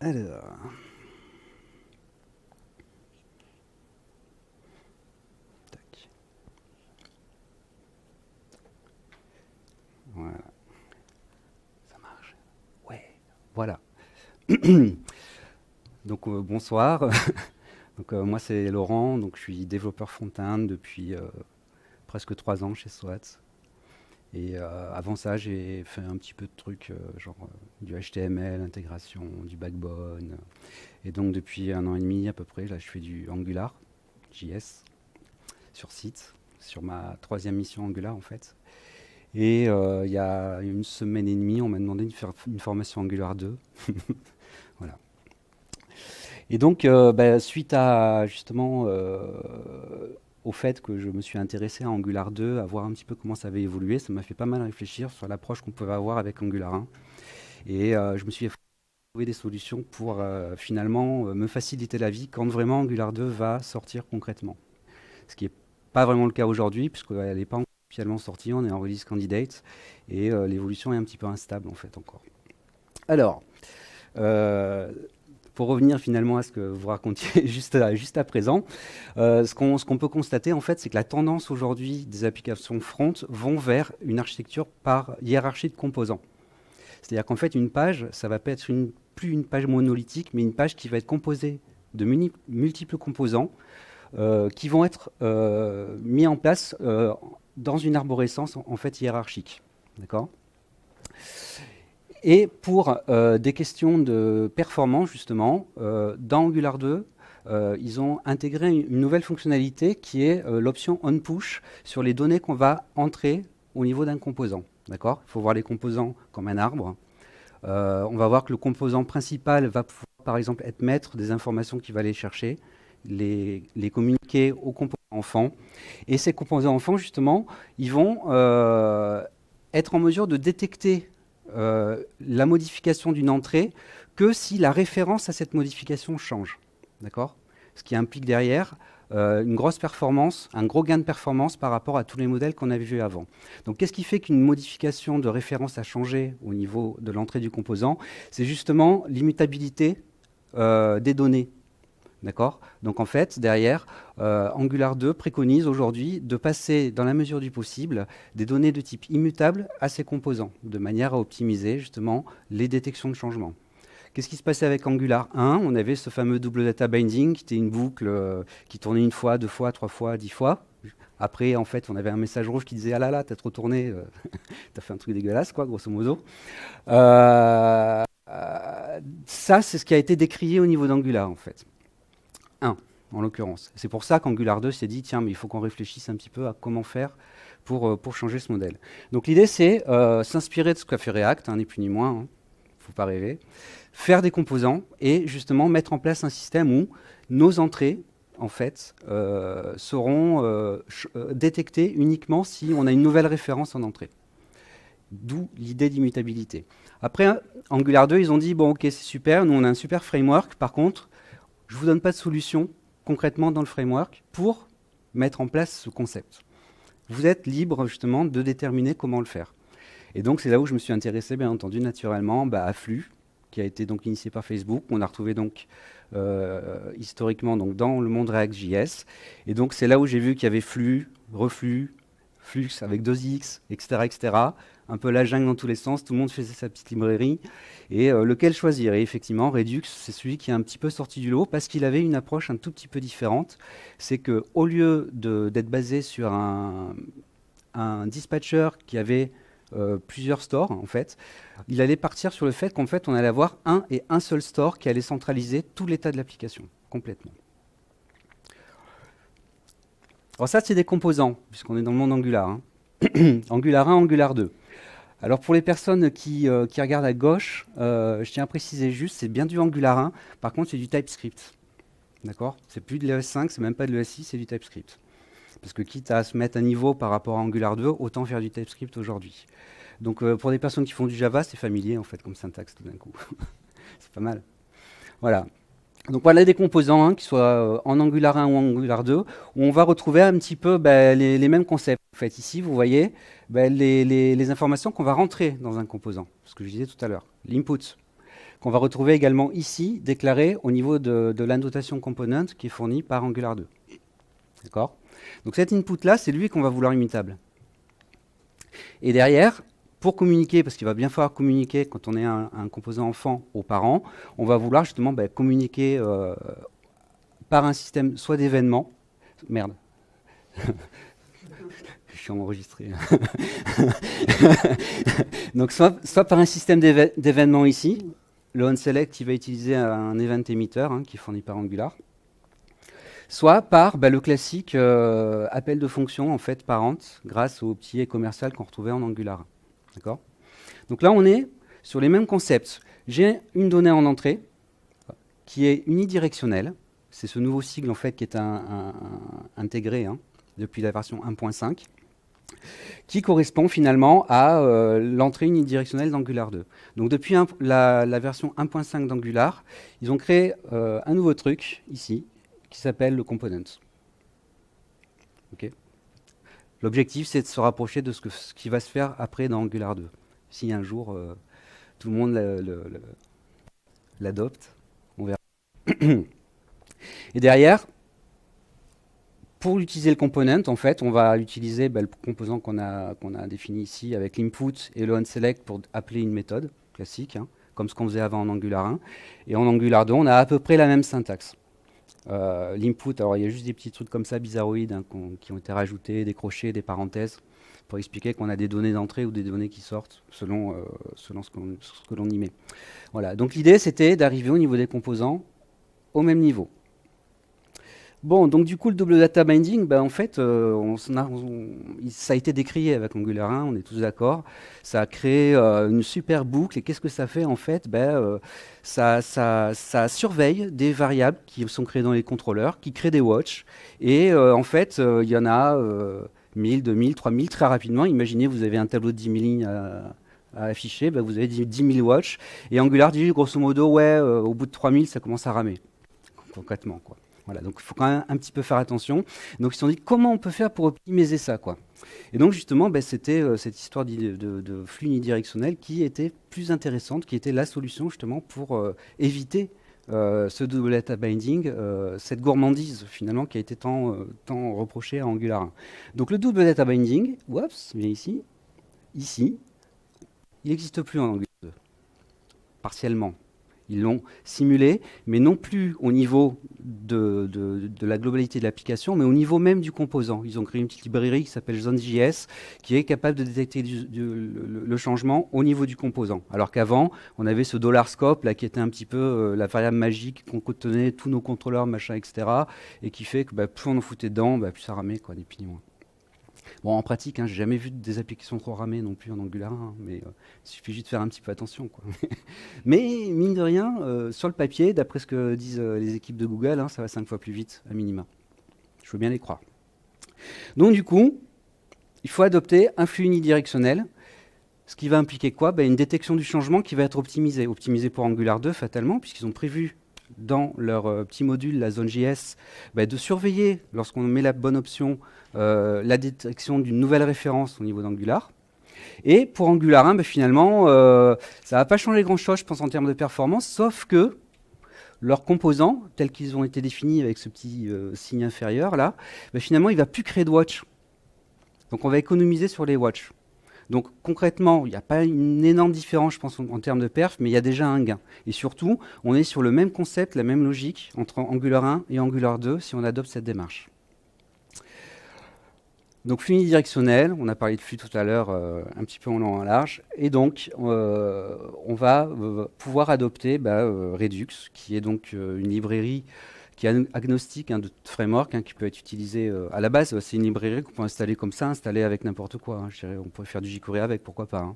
Alors, tac. Voilà, ça marche. Ouais, voilà. Donc bonsoir. Donc moi c'est Laurent. Donc je suis développeur front-end depuis presque 3 ans chez SWAT. Et avant ça, j'ai fait un petit peu de trucs genre du HTML, intégration, du backbone. Et donc depuis 1 an et demi à peu près, là je fais du Angular, JS, sur site, sur ma troisième mission Angular en fait. Et il y a 1 semaine et demie, on m'a demandé de faire une formation Angular 2. Voilà. Et donc, suite à justement au fait que je me suis intéressé à Angular 2, à voir un petit peu comment ça avait évolué, ça m'a fait pas mal réfléchir sur l'approche qu'on pouvait avoir avec Angular 1. Et je me suis trouvé des solutions pour finalement me faciliter la vie quand vraiment Angular 2 va sortir concrètement. Ce qui n'est pas vraiment le cas aujourd'hui, puisqu'elle n'est pas officiellement sortie, on est en release candidate, et l'évolution est un petit peu instable en fait encore. Alors, euh, pour revenir finalement à ce que vous racontiez juste à présent, ce qu'on peut constater en fait, c'est que la tendance aujourd'hui des applications front vont vers une architecture par hiérarchie de composants. C'est-à-dire qu'en fait, une page, ça va pas être plus une page monolithique, mais une page qui va être composée de multiples composants qui vont être mis en place dans une arborescence en fait hiérarchique. D'accord ? Et pour des questions de performance, justement, dans Angular 2, ils ont intégré une nouvelle fonctionnalité qui est l'option onPush sur les données qu'on va entrer au niveau d'un composant. D'accord ? Il faut voir les composants comme un arbre. On va voir que le composant principal va pouvoir, par exemple, être maître des informations qu'il va aller chercher, les communiquer aux composants enfants. Et ces composants enfants, justement, ils vont être en mesure de détecter la modification d'une entrée que si la référence à cette modification change. D'accord ? Ce qui implique derrière une grosse performance, un gros gain de performance par rapport à tous les modèles qu'on avait vus avant. Donc qu'est-ce qui fait qu'une modification de référence a changé au niveau de l'entrée du composant ? C'est justement l'immutabilité des données. D'accord ? Donc en fait, derrière, Angular 2 préconise aujourd'hui de passer, dans la mesure du possible, des données de type immutable à ces composants, de manière à optimiser justement les détections de changement. Qu'est-ce qui se passait avec Angular 1 ? On avait ce fameux double data binding, qui était une boucle qui tournait 1 fois, 2 fois, 3 fois, 10 fois. Après, en fait, on avait un message rouge qui disait « Ah là là, t'as trop tourné, t'as fait un truc dégueulasse, quoi, grosso modo. » Ça, c'est ce qui a été décrié au niveau d'Angular, en fait. 1, en l'occurrence. C'est pour ça qu'Angular 2 s'est dit, tiens, mais il faut qu'on réfléchisse un petit peu à comment faire pour changer ce modèle. Donc l'idée, c'est s'inspirer de ce qu'a fait React, ni plus ni moins, hein, faut pas rêver, faire des composants et justement mettre en place un système où nos entrées, en fait, seront détectées uniquement si on a une nouvelle référence en entrée. D'où l'idée d'immutabilité. Après, Angular 2, ils ont dit, bon, ok, c'est super, nous on a un super framework, par contre, je ne vous donne pas de solution concrètement dans le framework pour mettre en place ce concept. Vous êtes libre justement de déterminer comment le faire. Et donc c'est là où je me suis intéressé bien entendu naturellement à Flux, qui a été donc initié par Facebook. On a retrouvé donc historiquement donc, dans le monde React.js. Et donc c'est là où j'ai vu qu'il y avait Flux, Reflux, Flux avec 2x, etc., etc. Un peu la jungle dans tous les sens, tout le monde faisait sa petite librairie. Et lequel choisir ? Et effectivement, Redux, c'est celui qui est un petit peu sorti du lot parce qu'il avait une approche un tout petit peu différente. C'est qu'au lieu d'être basé sur un dispatcher qui avait plusieurs stores, en fait, il allait partir sur le fait qu'en fait, on allait avoir un seul store qui allait centraliser tout l'état de l'application, complètement. Alors ça, c'est des composants, puisqu'on est dans le monde Angular. Hein. Angular 1, Angular 2. Alors pour les personnes qui regardent à gauche, je tiens à préciser juste, c'est bien du Angular 1, par contre c'est du TypeScript. D'accord ? C'est plus de l'ES5, c'est même pas de l'ES6, c'est du TypeScript. Parce que quitte à se mettre à niveau par rapport à Angular 2, autant faire du TypeScript aujourd'hui. Donc pour des personnes qui font du Java, c'est familier en fait comme syntaxe tout d'un coup. C'est pas mal. Voilà. Donc voilà des composants, qui soient en Angular 1 ou en Angular 2, où on va retrouver un petit peu les mêmes concepts. En fait, ici, vous voyez les informations qu'on va rentrer dans un composant, ce que je disais tout à l'heure, l'input. qu'on va retrouver également ici, déclaré au niveau de l'annotation component qui est fournie par Angular 2. D'accord? Donc cet input-là, c'est lui qu'on va vouloir immutable. Et derrière, pour communiquer, parce qu'il va bien falloir communiquer quand on est un composant enfant aux parents, on va vouloir justement communiquer par un système soit d'événements. Merde. Je suis enregistré. Donc soit par un système d'événements ici, le onSelect qui va utiliser un event emitter qui est fourni par Angular, soit par le classique appel de fonction en fait parent grâce au petit et commercial qu'on retrouvait en Angular. D'accord? Donc là on est sur les mêmes concepts. J'ai une donnée en entrée qui est unidirectionnelle. C'est ce nouveau sigle en fait qui est intégré depuis la version 1.5. Qui correspond finalement à l'entrée unidirectionnelle d'Angular 2. Donc depuis la version 1.5 d'Angular, ils ont créé un nouveau truc ici qui s'appelle le component. Okay. L'objectif c'est de se rapprocher de ce qui va se faire après dans Angular 2. Si un jour tout le monde l'adopte, on verra. Et derrière, pour utiliser le component, en fait, on va utiliser le composant qu'on a défini ici avec l'input et le onSelect pour appeler une méthode classique, comme ce qu'on faisait avant en Angular 1. Et en Angular 2, on a à peu près la même syntaxe. L'input, alors il y a juste des petits trucs comme ça bizarroïdes qui ont été rajoutés, des crochets, des parenthèses, pour expliquer qu'on a des données d'entrée ou des données qui sortent selon ce que l'on y met. Voilà. Donc l'idée, c'était d'arriver au niveau des composants au même niveau. Bon, donc du coup, le double data binding, en fait, ça a été décrié avec Angular 1, on est tous d'accord. Ça a créé une super boucle. Et qu'est-ce que ça fait en fait? Ça surveille des variables qui sont créées dans les contrôleurs, qui créent des watches. Et en fait, il y en a 1000, 2000, 3000 très rapidement. Imaginez, vous avez un tableau de 10 000 lignes à afficher, vous avez 10 000 watches. Et Angular dit grosso modo, au bout de 3000, ça commence à ramer, concrètement, quoi. Voilà, donc il faut quand même un petit peu faire attention. Donc ils se sont dit comment on peut faire pour optimiser ça, quoi. Et donc justement, c'était cette histoire de flux unidirectionnel qui était plus intéressante, qui était la solution justement pour éviter ce double data binding, cette gourmandise finalement qui a été tant reprochée à Angular 1. Donc le double data binding, bien ici, il n'existe plus en Angular 2, partiellement. Ils l'ont simulé, mais non plus au niveau de la globalité de l'application, mais au niveau même du composant. Ils ont créé une petite librairie qui s'appelle Zone.js, qui est capable de détecter le changement au niveau du composant. Alors qu'avant, on avait ce $scope, là, qui était un petit peu la variable magique qu'on contenait tous nos contrôleurs, machin, etc., et qui fait que plus on en foutait dedans, plus ça ramait, quoi, ni plus ni moins. Bon, en pratique, j'ai jamais vu des applications trop ramées non plus en Angular 1, mais il suffit juste de faire un petit peu attention, quoi. Mais mine de rien, sur le papier, d'après ce que disent les équipes de Google, ça va 5 fois plus vite, à minima. Je veux bien les croire. Donc du coup, il faut adopter un flux unidirectionnel, ce qui va impliquer quoi? Une détection du changement qui va être optimisée. Optimisée pour Angular 2, fatalement, puisqu'ils ont prévu dans leur petit module, la Zone.js, de surveiller, lorsqu'on met la bonne option, la détection d'une nouvelle référence au niveau d'Angular. Et pour Angular 1, finalement, ça ne va pas changer grand-chose, je pense, en termes de performance, sauf que leurs composants, tels qu'ils ont été définis avec ce petit signe inférieur, là, finalement, il ne va plus créer de watch. Donc on va économiser sur les watch. Donc concrètement, il n'y a pas une énorme différence, je pense, en termes de perf, mais il y a déjà un gain. Et surtout, on est sur le même concept, la même logique entre Angular 1 et Angular 2 si on adopte cette démarche. Donc flux unidirectionnel, on a parlé de flux tout à l'heure un petit peu en long et en large, et donc on va pouvoir adopter Redux, qui est donc une librairie qui est agnostique de framework, qui peut être utilisé à la base. C'est une librairie qu'on peut installer comme ça, installer avec n'importe quoi. Je dirais, on pourrait faire du jQuery avec, pourquoi pas.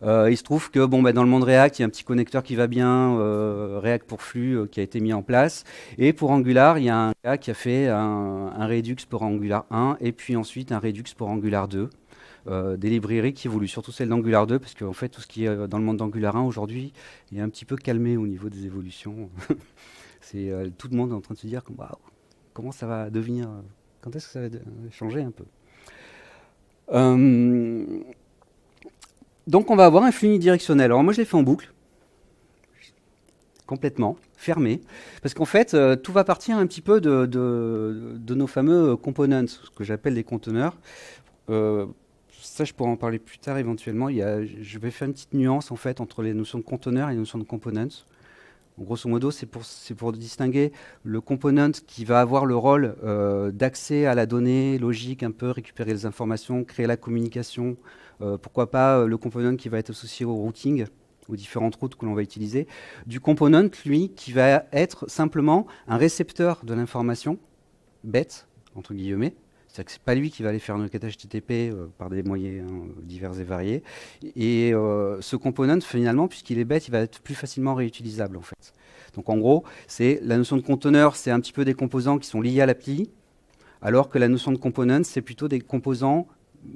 Il se trouve que dans le monde React, il y a un petit connecteur qui va bien, React pour flux, qui a été mis en place. Et pour Angular, il y a un gars qui a fait un Redux pour Angular 1 et puis ensuite un Redux pour Angular 2. Des librairies qui évoluent, surtout celle d'Angular 2, parce qu'en fait, tout ce qui est dans le monde d'Angular 1 aujourd'hui est un petit peu calmé au niveau des évolutions. C'est tout le monde est en train de se dire waouh, comment ça va devenir, quand est-ce que ça va changer un peu. Donc on va avoir un flux unidirectionnel. Alors moi je l'ai fait en boucle. complètement, fermé. Parce qu'en fait, tout va partir un petit peu de nos fameux components, ce que j'appelle les conteneurs. Euh, Ça, je pourrais en parler plus tard éventuellement. Je vais faire une petite nuance en fait entre les notions de conteneurs et les notions de components. Grosso modo, c'est pour distinguer le component qui va avoir le rôle d'accès à la donnée logique, un peu récupérer les informations, créer la communication. Pourquoi pas le component qui va être associé au routing, aux différentes routes que l'on va utiliser. Du component, lui, qui va être simplement un récepteur de l'information, bête, entre guillemets. C'est-à-dire que ce n'est pas lui qui va aller faire une requête HTTP par des moyens divers et variés. Et ce component, finalement, puisqu'il est bête, il va être plus facilement réutilisable, en fait. Donc en gros, la notion de conteneur, c'est un petit peu des composants qui sont liés à l'appli, alors que la notion de component, c'est plutôt des composants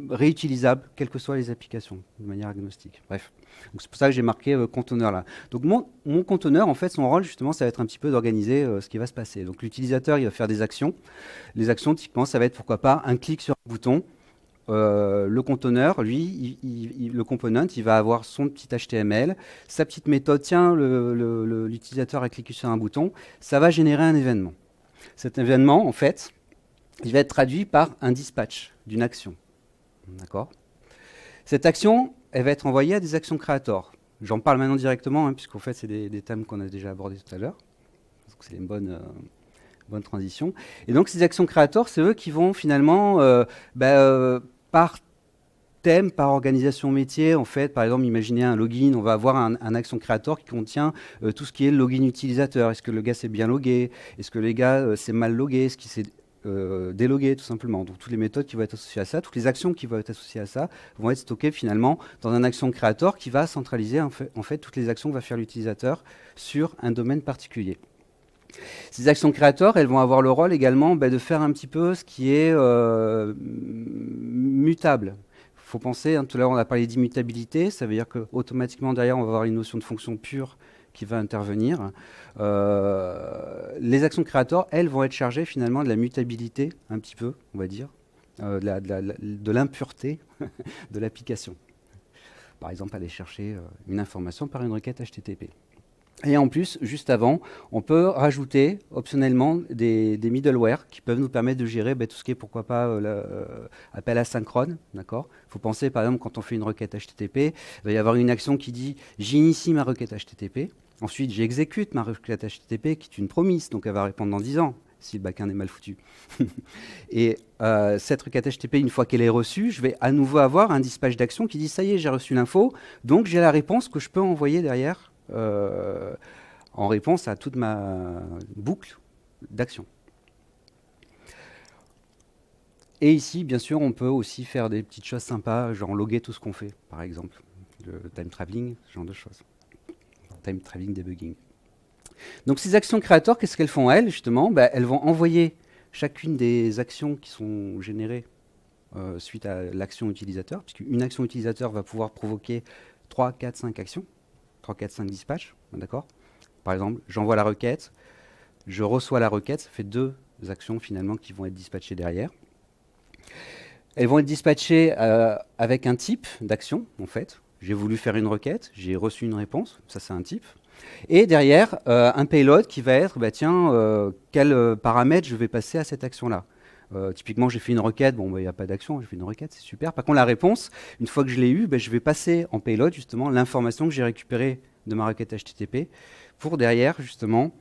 réutilisables, quelles que soient les applications, de manière agnostique. Bref. C'est pour ça que j'ai marqué conteneur là. Donc mon conteneur, en fait, son rôle, justement, ça va être un petit peu d'organiser ce qui va se passer. Donc l'utilisateur, il va faire des actions. Les actions, typiquement, ça va être, pourquoi pas, un clic sur un bouton. Le conteneur, lui, le component, il va avoir son petit HTML, sa petite méthode. Tiens, l'utilisateur a cliqué sur un bouton, ça va générer un événement. Cet événement, en fait, il va être traduit par un dispatch d'une action. D'accord ? Cette action, elle va être envoyée à des actions créateurs. J'en parle maintenant directement, hein, puisqu'en fait, c'est des thèmes qu'on a déjà abordés tout à l'heure. C'est une bonne transition. Et donc, ces actions créateurs, c'est eux qui vont finalement, par thème, par organisation métier, en fait, par exemple, imaginez un login, on va avoir un action créateur qui contient tout ce qui est le login utilisateur. Est-ce que le gars s'est bien logué? Est-ce que les gars s'est mal logué? Est-ce qu'il s'est délogué, tout simplement? Donc, toutes les méthodes qui vont être associées à ça, toutes les actions qui vont être associées à ça, vont être stockées finalement dans un action créateur qui va centraliser en fait toutes les actions que va faire l'utilisateur sur un domaine particulier. Ces actions créateurs, elles vont avoir le rôle également de faire un petit peu ce qui est mutable. Il faut penser, tout à l'heure on a parlé d'immutabilité, ça veut dire qu'automatiquement derrière on va avoir une notion de fonction pure qui va intervenir. Les actions créateurs, elles vont être chargées finalement de la mutabilité, un petit peu, on va dire, de l'impureté de l'application. Par exemple, aller chercher une information par une requête HTTP. Et en plus, juste avant, on peut rajouter optionnellement des middleware qui peuvent nous permettre de gérer tout ce qui est, pourquoi pas, appel asynchrone. D'accord ? Il faut penser, par exemple, quand on fait une requête HTTP, il va y avoir une action qui dit « j'initie ma requête HTTP ». Ensuite, j'exécute ma requête HTTP qui est une promise, donc elle va répondre dans 10 ans si le backend est mal foutu. Et cette requête HTTP, une fois qu'elle est reçue, je vais à nouveau avoir un dispatch d'action qui dit « ça y est, j'ai reçu l'info, donc j'ai la réponse que je peux envoyer derrière ». En réponse à toute ma boucle d'action. Et ici, bien sûr, on peut aussi faire des petites choses sympas, genre loguer tout ce qu'on fait, par exemple. Le time traveling, ce genre de choses. Time traveling debugging. Donc ces actions créateurs, qu'est-ce qu'elles font elles, justement? Elles vont envoyer chacune des actions qui sont générées suite à l'action utilisateur, puisqu'une action utilisateur va pouvoir provoquer 3, 4, 5 actions. 3, 4, 5 dispatchs, d'accord? Par exemple, j'envoie la requête, je reçois la requête, ça fait 2 actions finalement qui vont être dispatchées derrière. Elles vont être dispatchées avec un type d'action, en fait. J'ai voulu faire une requête, j'ai reçu une réponse, ça c'est un type. Et derrière, un payload qui va être, quel paramètre je vais passer à cette action-là. Typiquement, j'ai fait une requête, il n'y a pas d'action, j'ai fait une requête, c'est super. Par contre, la réponse, une fois que je l'ai eue, je vais passer en payload, justement, l'information que j'ai récupérée de ma requête HTTP pour derrière, justement,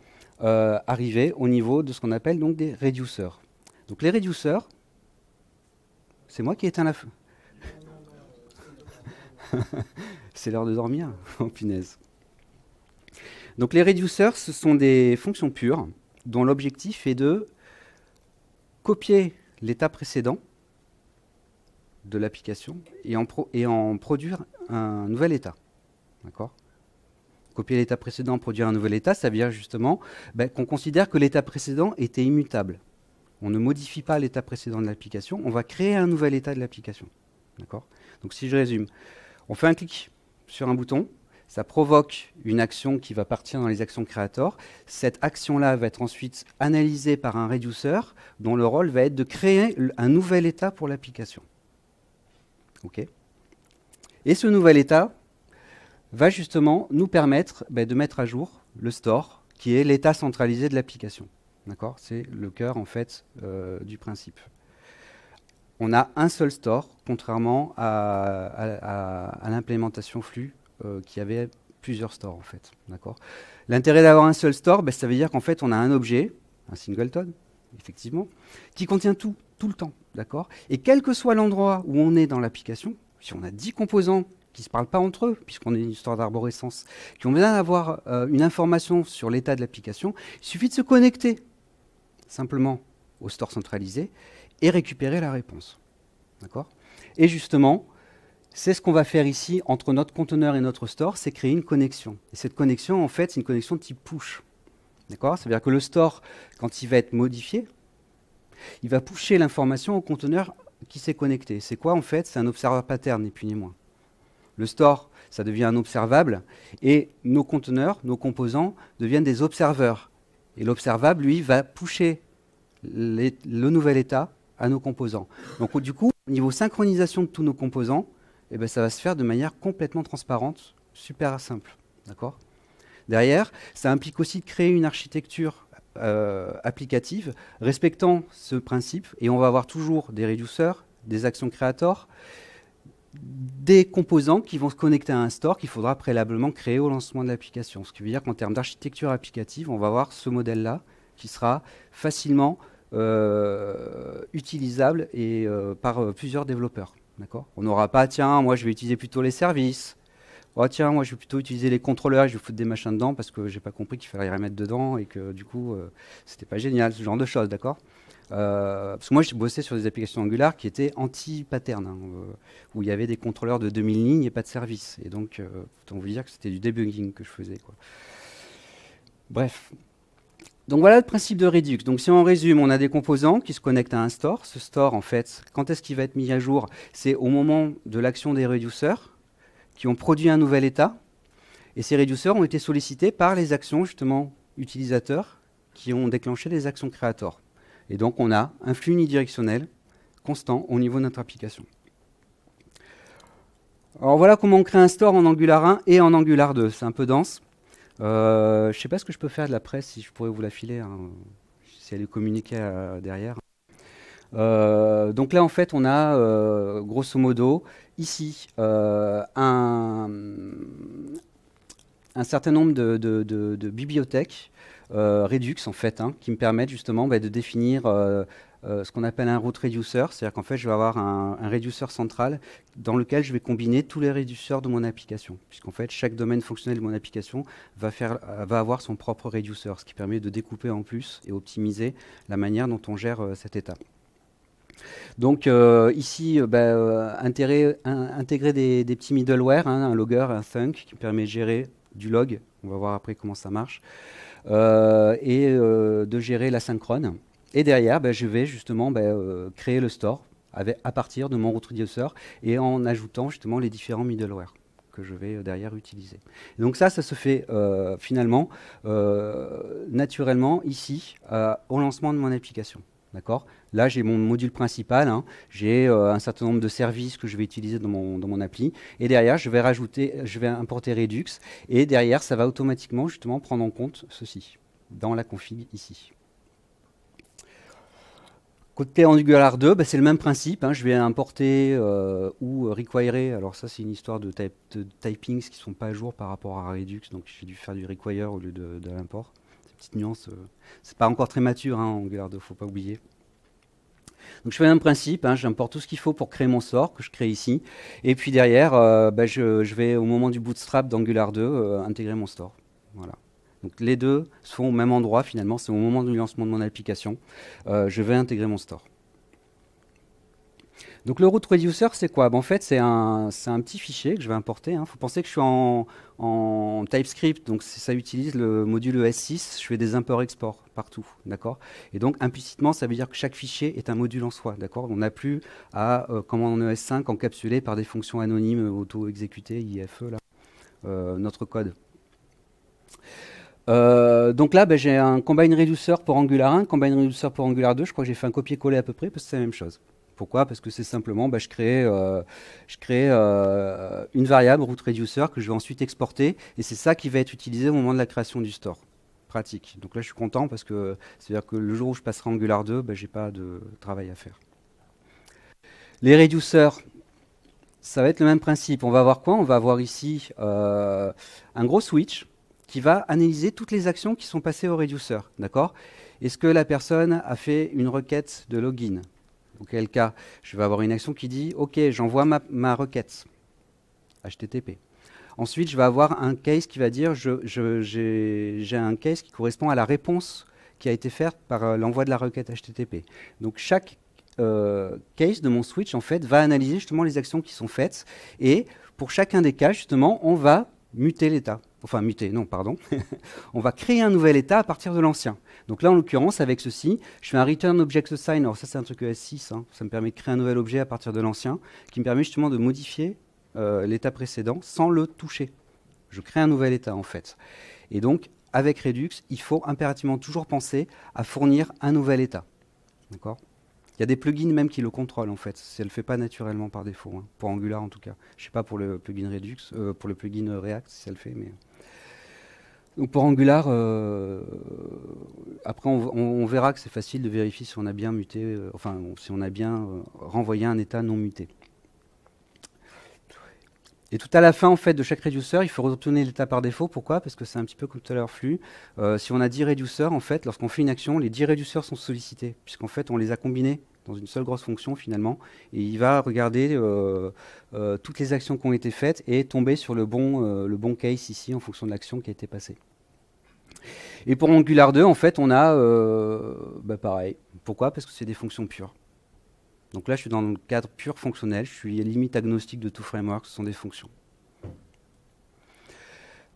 arriver au niveau de ce qu'on appelle donc des reducers. Donc les reducers, c'est moi qui ai éteint la... C'est l'heure de dormir. Oh, punaise. Donc les reducers, ce sont des fonctions pures dont l'objectif est de copier l'état précédent de l'application et en produire un nouvel état. D'accord ? Copier l'état précédent, produire un nouvel état, ça veut dire justement qu'on considère que l'état précédent était immutable. On ne modifie pas l'état précédent de l'application, on va créer un nouvel état de l'application. D'accord ? Donc si je résume, on fait un clic sur un bouton, ça provoque une action qui va partir dans les actions créateurs. Cette action-là va être ensuite analysée par un reducer dont le rôle va être de créer un nouvel état pour l'application. Okay. Et ce nouvel état va justement nous permettre de mettre à jour le store, qui est l'état centralisé de l'application. D'accord? C'est le cœur, en fait, du principe. On a un seul store, contrairement à l'implémentation flux qui avait plusieurs stores, en fait. D'accord? L'intérêt d'avoir un seul store, ça veut dire qu'en fait, on a un objet, un singleton, effectivement, qui contient tout le temps. D'accord? Et quel que soit l'endroit où on est dans l'application, si on a 10 composants qui ne se parlent pas entre eux, puisqu'on est une histoire d'arborescence, qui ont besoin d'avoir une information sur l'état de l'application, il suffit de se connecter simplement au store centralisé et récupérer la réponse. D'accord? Et justement, c'est ce qu'on va faire ici entre notre conteneur et notre store, c'est créer une connexion. Et cette connexion, en fait, c'est une connexion de type push. D'accord? Ça veut dire que le store, quand il va être modifié, il va pusher l'information au conteneur qui s'est connecté. C'est quoi, en fait? C'est un observable pattern, ni plus ni moins. Le store, ça devient un observable, et nos conteneurs, nos composants, deviennent des observeurs. Et l'observable, lui, va pusher le nouvel état à nos composants. Donc du coup, au niveau synchronisation de tous nos composants, ça va se faire de manière complètement transparente, super simple. D'accord? Derrière, ça implique aussi de créer une architecture applicative respectant ce principe, et on va avoir toujours des réduceurs, des actions créators, des composants qui vont se connecter à un store qu'il faudra préalablement créer au lancement de l'application. Ce qui veut dire qu'en termes d'architecture applicative, on va avoir ce modèle-là qui sera facilement utilisable et, par plusieurs développeurs. On n'aura pas, tiens, moi je vais utiliser plutôt les services. Oh, tiens, moi je vais plutôt utiliser les contrôleurs, je vais foutre des machins dedans parce que j'ai pas compris qu'il fallait les remettre dedans et que du coup, c'était pas génial, ce genre de choses, d'accord? Parce que moi, j'ai bossé sur des applications Angular qui étaient anti-pattern, où il y avait des contrôleurs de 2000 lignes et pas de service. Et donc, autant vous dire que c'était du debugging que je faisais, quoi. Bref. Donc voilà le principe de Redux. Donc si on résume, on a des composants qui se connectent à un store. Ce store, en fait, quand est-ce qu'il va être mis à jour? C'est au moment de l'action des réduceurs qui ont produit un nouvel état. Et ces réduceurs ont été sollicités par les actions, justement, utilisateurs qui ont déclenché les actions créators. Et donc, on a un flux unidirectionnel constant au niveau de notre application. Alors voilà comment on crée un store en Angular 1 et en Angular 2. C'est un peu dense. Je ne sais pas ce que je peux faire de la presse, si je pourrais vous la filer, hein, si elle est communiquée derrière. Donc là, en fait, on a, grosso modo, ici, un certain nombre de bibliothèques Redux, en fait, hein, qui me permettent justement de définir ce qu'on appelle un root reducer. C'est-à-dire qu'en fait, je vais avoir un reducer central dans lequel je vais combiner tous les réduceurs de mon application. Puisqu'en fait, chaque domaine fonctionnel de mon application va avoir son propre reducer, ce qui permet de découper en plus et optimiser la manière dont on gère cet état. Donc ici, intégrer des petits middleware, hein, un logger, un thunk, qui permet de gérer du log. On va voir après comment ça marche. Et de gérer l'asynchrone. Et derrière, je vais justement créer le store à partir de mon root reducer et en ajoutant justement les différents middleware que je vais derrière utiliser. Et donc ça se fait finalement naturellement ici au lancement de mon application. D'accord? Là, j'ai mon module principal, hein. J'ai un certain nombre de services que je vais utiliser dans mon appli. Et derrière, je vais importer Redux. Et derrière, ça va automatiquement justement prendre en compte ceci dans la config ici. Côté Angular 2, c'est le même principe, hein. Je vais importer ou require. Alors ça, c'est une histoire de typings qui ne sont pas à jour par rapport à Redux. Donc j'ai dû faire du require au lieu de l'import. Petite nuance, c'est pas encore très mature, hein, Angular 2, faut pas oublier. Donc je fais un principe, hein, j'importe tout ce qu'il faut pour créer mon store que je crée ici, et puis derrière, je vais au moment du bootstrap d'Angular 2 intégrer mon store. Voilà. Donc les deux se font au même endroit finalement, c'est au moment du lancement de mon application, je vais intégrer mon store. Donc le root reducer, c'est quoi? En fait, c'est un petit fichier que je vais importer. Faut penser que je suis en TypeScript, donc ça utilise le module ES6. Je fais des imports-exports partout, d'accord? Et donc implicitement, ça veut dire que chaque fichier est un module en soi, d'accord? On n'a plus à, comme en ES5, encapsuler par des fonctions anonymes auto-exécutées, IFE, là, notre code. Donc là, j'ai un Combine Reducer pour Angular 1, Combine Reducer pour Angular 2. Je crois que j'ai fait un copier-coller à peu près, parce que c'est la même chose. Pourquoi? Parce que c'est simplement, je crée une variable route reducer que je vais ensuite exporter, et c'est ça qui va être utilisé au moment de la création du store. Pratique. Donc là, je suis content parce que c'est-à-dire que le jour où je passerai Angular 2, j'ai pas de travail à faire. Les reducers, ça va être le même principe. On va avoir quoi? On va avoir ici un gros switch qui va analyser toutes les actions qui sont passées au reducer. D'accord? Est-ce que la personne a fait une requête de login? Auquel cas, je vais avoir une action qui dit « Ok, j'envoie ma requête HTTP ». Ensuite, je vais avoir un case qui va dire « J'ai un case qui correspond à la réponse qui a été faite par l'envoi de la requête HTTP ». Donc, chaque case de mon switch, en fait, va analyser justement les actions qui sont faites. Et pour chacun des cas, justement, on va muter l'état. Enfin, muter, non, pardon. On va créer un nouvel état à partir de l'ancien. Donc là, en l'occurrence, avec ceci, je fais un return object assign. Alors ça, c'est un truc ES6. Hein. Ça me permet de créer un nouvel objet à partir de l'ancien, qui me permet justement de modifier l'état précédent sans le toucher. Je crée un nouvel état, en fait. Et donc, avec Redux, il faut impérativement toujours penser à fournir un nouvel état. D'accord ? Il y a des plugins même qui le contrôlent, en fait. Ça ne le fait pas naturellement par défaut, hein, pour Angular en tout cas. Je ne sais pas pour le plugin Redux, pour le plugin React si ça le fait, mais... Donc pour Angular, après on verra que c'est facile de vérifier si on a bien muté, si on a bien renvoyé un état non muté. Et tout à la fin en fait de chaque reducer, il faut retourner l'état par défaut. Pourquoi? Parce que c'est un petit peu comme tout à l'heure flux. Si on a 10 reducers, en fait, lorsqu'on fait une action, les 10 reducers sont sollicités, puisqu'en fait on les a combinés dans une seule grosse fonction finalement, et il va regarder toutes les actions qui ont été faites et tomber sur le bon case ici en fonction de l'action qui a été passée. Et pour Angular 2, en fait, on a pareil. Pourquoi? Parce que c'est des fonctions pures. Donc là, je suis dans le cadre pur fonctionnel. Je suis limite agnostique de tout framework. Ce sont des fonctions.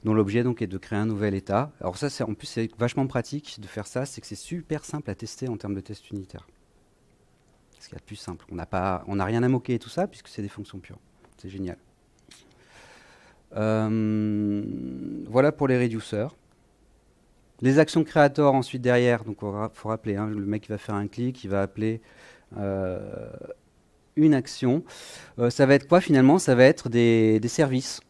Dont l'objet donc est de créer un nouvel état. Alors ça, en plus, c'est vachement pratique de faire ça. C'est que c'est super simple à tester en termes de test unitaire. C'est ce qu'il y a de plus simple. On n'a rien à moquer et tout ça, puisque c'est des fonctions pures. C'est génial. Voilà pour les reducers. Les actions créateurs ensuite derrière, donc il faut rappeler, hein, le mec qui va faire un clic, il va appeler une action. Ça va être quoi finalement? Ça va être des services.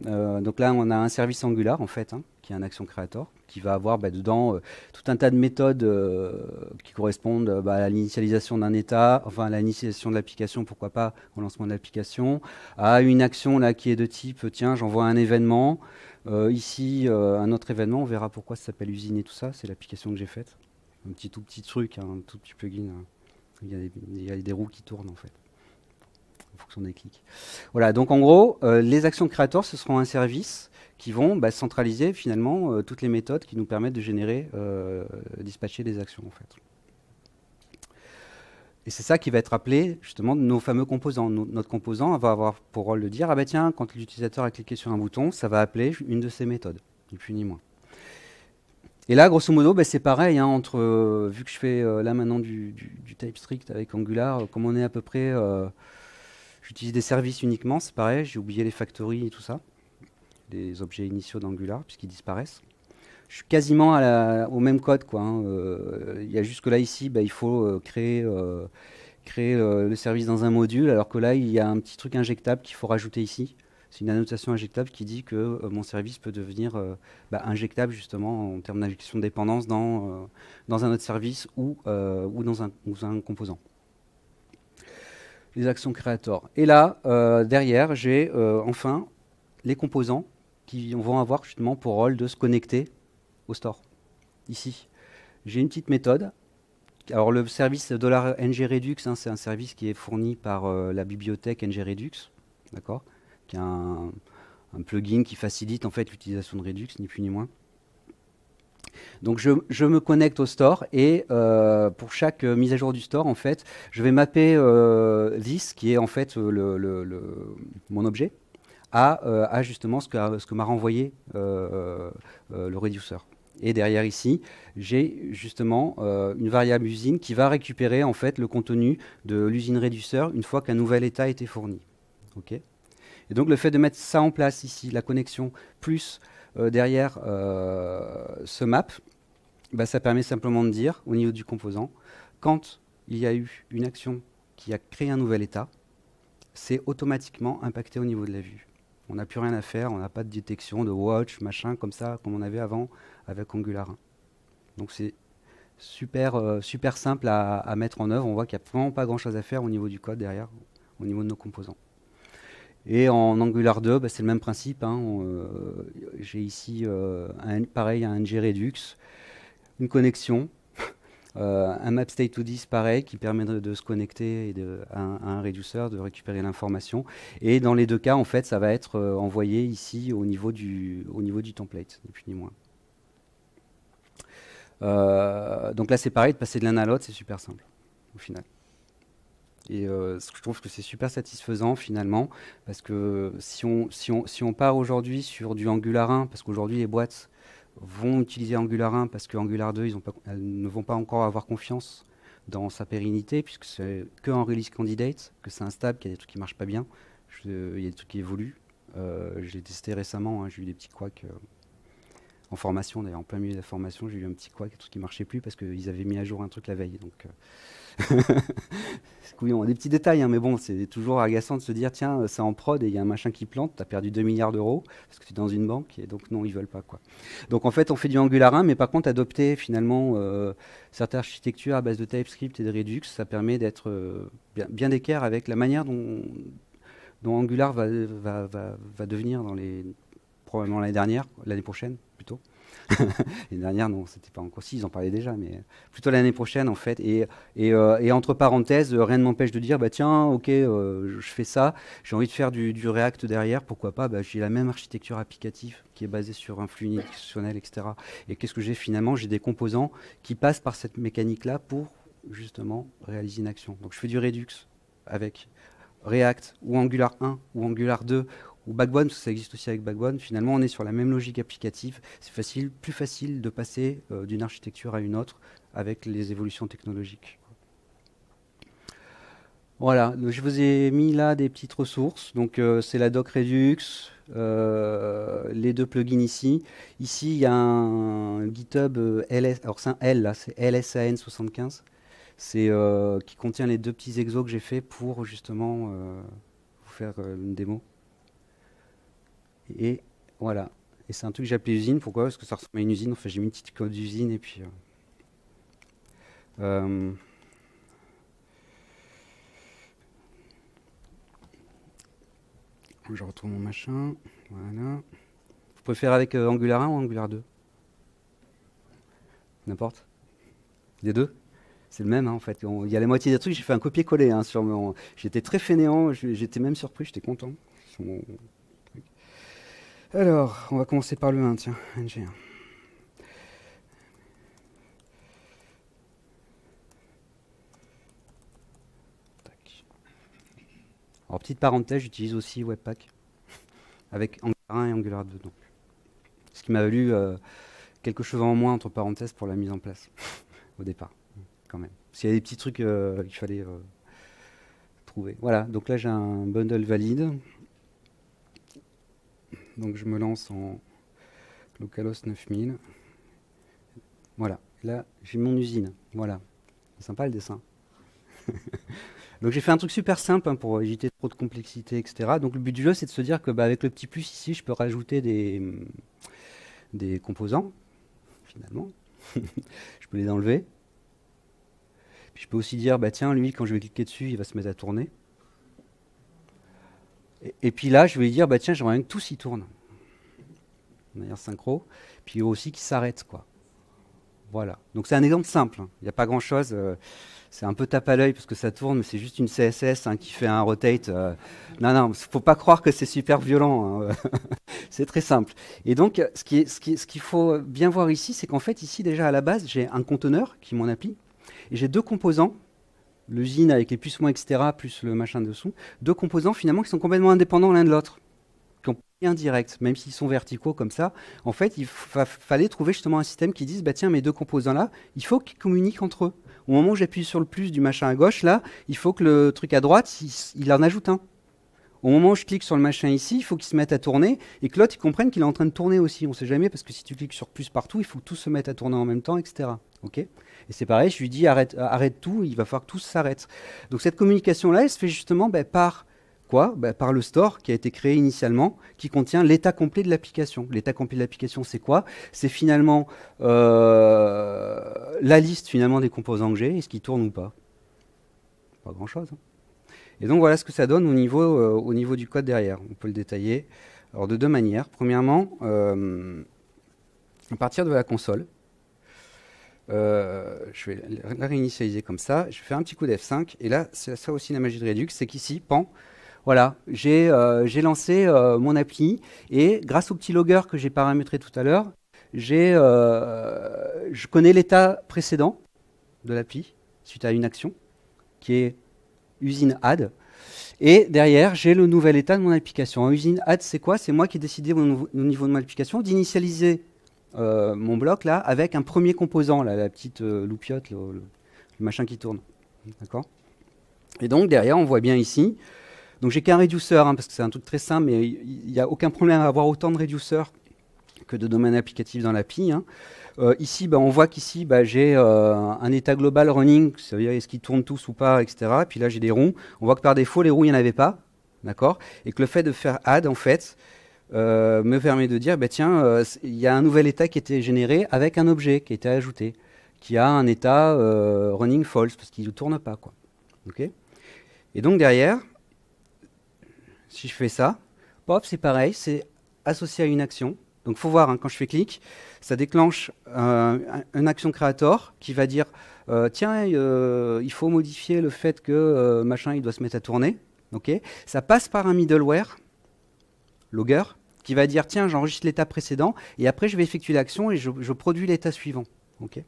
Donc là on a un service Angular en fait, hein, qui est un action créateur, qui va avoir dedans tout un tas de méthodes qui correspondent à l'initialisation d'un état, enfin à l'initialisation de l'application, pourquoi pas au lancement de l'application, à une action là qui est de type tiens j'envoie un événement. Ici, un autre événement, on verra pourquoi ça s'appelle usine et tout ça, c'est l'application que j'ai faite. Un tout petit truc, hein, un tout petit plugin. Hein. Il y a des roues qui tournent en fait, en fonction des clics. Voilà, donc en gros, les actions créateurs, ce seront un service qui vont centraliser finalement toutes les méthodes qui nous permettent de générer, dispatcher des actions en fait. Et c'est ça qui va être appelé justement nos fameux composants. Notre composant va avoir pour rôle de dire ah tiens, quand l'utilisateur a cliqué sur un bouton, ça va appeler une de ces méthodes, ni plus ni moins. Et là, grosso modo, c'est pareil, hein, vu que je fais là maintenant du TypeScript avec Angular, comme on est à peu près, j'utilise des services uniquement, c'est pareil, j'ai oublié les factories et tout ça, les objets initiaux d'Angular, puisqu'ils disparaissent. Je suis quasiment au même code, quoi. Hein. Il y a juste que là, ici, il faut créer le service dans un module, alors que là, il y a un petit truc injectable qu'il faut rajouter ici. C'est une annotation injectable qui dit que mon service peut devenir injectable, justement, en termes d'injection de dépendance dans un autre service ou dans un composant. Les actions créateurs. Et là, derrière, j'ai enfin les composants qui vont avoir justement pour rôle de se connecter au store. Ici, j'ai une petite méthode. Alors le service $ngredux, hein, c'est un service qui est fourni par la bibliothèque ngredux, d'accord, qui est un plugin qui facilite en fait l'utilisation de Redux, ni plus ni moins. Donc je me connecte au store et pour chaque mise à jour du store, en fait, je vais mapper this, qui est en fait mon objet, à justement ce que m'a renvoyé le reducer. Et derrière ici, j'ai justement une variable usine qui va récupérer en fait le contenu de l'usine reducer une fois qu'un nouvel état a été fourni. Okay. Et donc le fait de mettre ça en place ici, la connexion, plus derrière ce map, ça permet simplement de dire au niveau du composant, quand il y a eu une action qui a créé un nouvel état, c'est automatiquement impacté au niveau de la vue. On n'a plus rien à faire, on n'a pas de détection de watch, machin, comme ça, comme on avait avant avec Angular 1. Donc c'est super simple à mettre en œuvre. On voit qu'il n'y a vraiment pas grand-chose à faire au niveau du code derrière, au niveau de nos composants. Et en Angular 2, c'est le même principe. J'ai ici, pareil, un ngRedux, une connexion, un map state to this pareil qui permet de se connecter à un réduceur, de récupérer l'information. Et dans les deux cas, en fait, ça va être envoyé ici au niveau du template, ni plus ni moins. Donc là, c'est pareil, de passer de l'un à l'autre, c'est super simple, au final. Et je trouve que c'est super satisfaisant finalement, parce que si on part aujourd'hui sur du Angular 1, parce qu'aujourd'hui les boîtes vont utiliser Angular 1 parce que Angular 2, elles ne vont pas encore avoir confiance dans sa pérennité, puisque c'est que en release candidate, que c'est instable, qu'il y a des trucs qui ne marchent pas bien, il y a des trucs qui évoluent. Je l'ai testé récemment, j'ai eu des petits couacs en formation, d'ailleurs en plein milieu de la formation, j'ai eu un petit couac, un truc qui ne marchait plus parce qu'ils avaient mis à jour un truc la veille. Donc, c'est couillon, des petits détails, mais bon, c'est toujours agaçant de se dire tiens, c'est en prod et il y a un machin qui plante, tu as perdu 2 milliards d'euros parce que tu es dans une banque et donc non, ils veulent pas, quoi. Donc en fait, on fait du Angular 1, mais par contre, adopter finalement certaines architectures à base de TypeScript et de Redux, ça permet d'être bien d'équerre avec la manière dont Angular va devenir probablement l'année prochaine plutôt. L'année dernière, non, c'était pas encore si, ils en parlaient déjà, mais plutôt l'année prochaine en fait. Et entre parenthèses, rien ne m'empêche de dire, tiens, ok, je fais ça, j'ai envie de faire du React derrière, pourquoi pas, j'ai la même architecture applicative qui est basée sur un flux unidirectionnel, etc. Et qu'est-ce que j'ai finalement? J'ai des composants qui passent par cette mécanique-là pour justement réaliser une action. Donc je fais du Redux avec React ou Angular 1 ou Angular 2 ou Backbone, parce que ça existe aussi avec Backbone. Finalement, on est sur la même logique applicative. C'est plus facile de passer d'une architecture à une autre avec les évolutions technologiques. Voilà, donc je vous ai mis là des petites ressources. Donc c'est la doc Redux, les deux plugins ici. Ici, il y a un GitHub LS, alors c'est un L là, c'est LSAN75. C'est qui contient les deux petits exos que j'ai fait pour justement vous faire une démo. Et voilà. Et c'est un truc que j'ai appelé usine. Pourquoi? Parce que ça ressemble à une usine. Enfin, j'ai mis une petite code d'usine et puis. Je retrouve mon machin. Voilà. Vous préférez avec Angular 1 ou Angular 2? N'importe. Les deux? C'est le même en fait. Il y a la moitié des trucs, j'ai fait un copier-coller sur mon. J'étais très fainéant, j'étais même surpris, j'étais content. Alors, on va commencer par le 1, tiens, NG1. Tac. Alors, petite parenthèse, j'utilise aussi Webpack avec Angular 1 et Angular 2. Donc. Ce qui m'a valu quelques cheveux en moins entre parenthèses pour la mise en place au départ, quand même. Parce qu'il y a des petits trucs qu'il fallait trouver. Voilà, donc là j'ai un bundle valide. Donc je me lance en localhost 9000. Voilà, là j'ai mon usine. Voilà, c'est sympa le dessin. Donc j'ai fait un truc super simple pour éviter trop de complexité, etc. Donc le but du jeu c'est de se dire que avec le petit plus ici, je peux rajouter des composants, finalement. Je peux les enlever. Puis je peux aussi dire, tiens, lui, quand je vais cliquer dessus, il va se mettre à tourner. Et puis là, je vais lui dire, tiens, j'aimerais bien que tous y tournent. De manière synchro. Puis aussi qu'ils s'arrêtent, quoi. Voilà. Donc c'est un exemple simple. Il n'y a pas grand-chose. C'est un peu tape à l'œil parce que ça tourne, mais c'est juste une CSS qui fait un rotate. Non, il ne faut pas croire que c'est super violent. C'est très simple. Et donc, ce qu'il faut bien voir ici, c'est qu'en fait, ici, déjà, à la base, j'ai un conteneur qui est mon appli. Et j'ai deux composants, l'usine avec les puces moins, etc., plus le machin dessous. Deux composants, finalement, qui sont complètement indépendants l'un de l'autre, qui ont pas de lien direct, même s'ils sont verticaux comme ça. En fait, il fallait trouver justement un système qui dise, tiens, mes deux composants-là, il faut qu'ils communiquent entre eux. Au moment où j'appuie sur le plus du machin à gauche, là, il faut que le truc à droite, il en ajoute un. Au moment où je clique sur le machin ici, il faut qu'il se mette à tourner et que l'autre il comprenne qu'il est en train de tourner aussi. On ne sait jamais parce que si tu cliques sur plus partout, il faut que tout se mette à tourner en même temps, etc. Ok. Et c'est pareil, je lui dis arrête, arrête tout, il va falloir que tout s'arrête. Donc cette communication-là, elle se fait justement par quoi? Par le store qui a été créé initialement, qui contient l'état complet de l'application. L'état complet de l'application, c'est quoi? C'est finalement la liste finalement des composants que j'ai, est-ce qu'ils tournent ou pas? Pas grand-chose. Hein. Et donc voilà ce que ça donne au niveau du code derrière. On peut le détailler alors, de deux manières. Premièrement, à partir de la console, je vais la réinitialiser comme ça. Je vais faire un petit coup d'F5. Et là, c'est ça aussi la magie de Redux, c'est qu'ici, pan, voilà, j'ai lancé mon appli. Et grâce au petit logger que j'ai paramétré tout à l'heure, je connais l'état précédent de l'appli suite à une action qui est usine add. Et derrière, j'ai le nouvel état de mon application. En usine add, c'est quoi? C'est moi qui ai décidé au niveau de mon application d'initialiser mon bloc là avec un premier composant, là, la petite loupiote, le machin qui tourne. D'accord. Et donc derrière, on voit bien ici. Donc j'ai qu'un reducer, hein, parce que c'est un truc très simple, mais il n'y a aucun problème à avoir autant de reducers que de domaines applicatifs dans l'API. Hein. Ici, on voit qu'ici, j'ai un état global running, ça veut dire est-ce qu'ils tournent tous ou pas, etc. Et puis là, j'ai des roues. On voit que par défaut, les roues, il n'y en avait pas. D'accord. Et que le fait de faire add, en fait, me permet de dire, tiens, il y a un nouvel état qui a été généré avec un objet qui a été ajouté, qui a un état running false, parce qu'il ne tourne pas. Quoi. Okay. Et donc derrière, si je fais ça, pop, c'est pareil, c'est associé à une action. Donc il faut voir, hein, quand je fais clic, ça déclenche une action créateur qui va dire tiens, il faut modifier le fait que machin il doit se mettre à tourner. Okay. Ça passe par un middleware, logger, qui va dire tiens, j'enregistre l'état précédent et après je vais effectuer l'action et je produis l'état suivant. Okay.